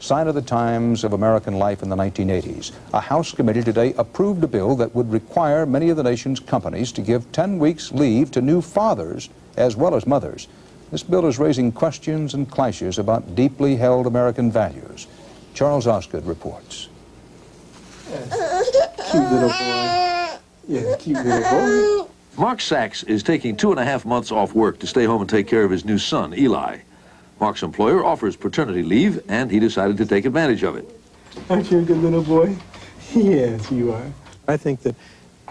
sign of the times of American life in the 1980s. A House committee today approved a bill that would require many of the nation's companies to give 10 weeks leave to new fathers as well as mothers. This bill is raising questions and clashes about deeply held American values. Charles Osgood reports. Yes. Cute little boy. Yeah, cute little boy. Mark Sachs is taking 2.5 months off work to stay home and take care of his new son, Eli. Mark's employer offers paternity leave, and he decided to take advantage of it. Aren't you a good little boy? Yes, you are. I think that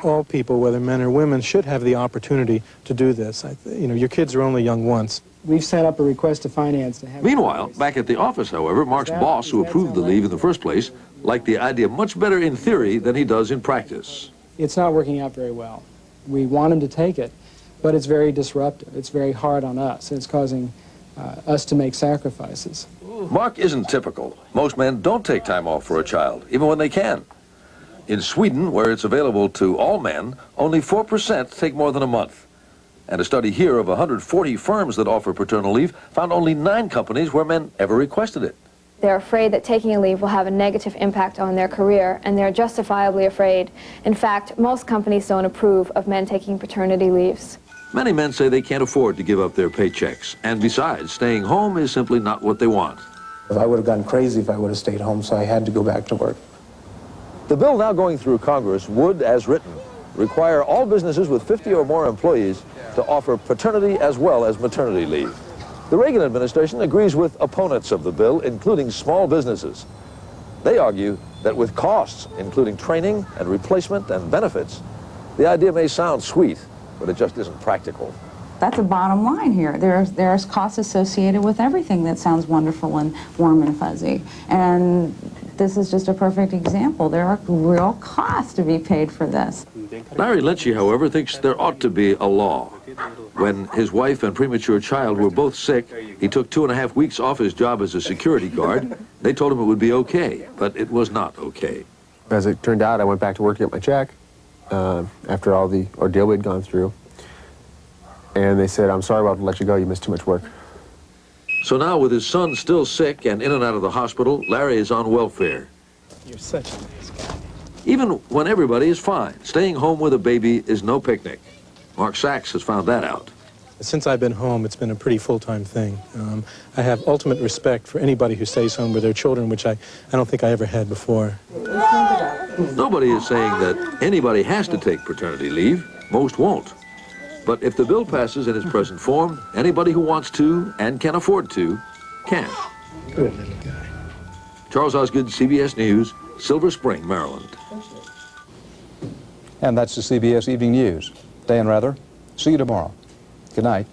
all people, whether men or women, should have the opportunity to do this. Your kids are only young once. We've set up a request to finance to have... Meanwhile, back at the office, however, Mark's boss, who approved the leave in the first place, liked the idea much better in theory than he does in practice. It's not working out very well. We want him to take it, but it's very disruptive. It's very hard on us. It's causing us to make sacrifices. Mark isn't typical. Most men don't take time off for a child, even when they can. In Sweden, where it's available to all men, only 4% take more than a month. And a study here of 140 firms that offer paternal leave found only 9 companies where men ever requested it. They're afraid that taking a leave will have a negative impact on their career, and they're justifiably afraid. In fact, most companies don't approve of men taking paternity leaves. Many men say they can't afford to give up their paychecks, and besides, staying home is simply not what they want. I would have gone crazy if I would have stayed home, so I had to go back to work. The bill now going through Congress would, as written, require all businesses with 50 or more employees to offer paternity as well as maternity leave. The Reagan administration agrees with opponents of the bill, including small businesses. They argue that with costs, including training and replacement and benefits, the idea may sound sweet, but it just isn't practical. That's a bottom line here. There's costs associated with everything that sounds wonderful and warm and fuzzy. And this is just a perfect example. There are real costs to be paid for this. Larry Lynchy, however, thinks there ought to be a law. When his wife and premature child were both sick, he took 2.5 weeks off his job as a security guard. They told him it would be okay, but it was not okay. As it turned out, I went back to work to get my check after all the ordeal we'd gone through. And they said, "I'm sorry, we'll have to let you go. You missed too much work." So now, with his son still sick and in and out of the hospital, Larry is on welfare. You're such a nice guy. Even when everybody is fine, staying home with a baby is no picnic. Mark Sachs has found that out. Since I've been home, it's been a pretty full-time thing. I have ultimate respect for anybody who stays home with their children, which I don't think I ever had before. Nobody is saying that anybody has to take paternity leave. Most won't. But if the bill passes in its present form, anybody who wants to and can afford to, can. Good little guy. Charles Osgood, CBS News, Silver Spring, Maryland. And that's the CBS Evening News. Dan Rather, see you tomorrow. Good night.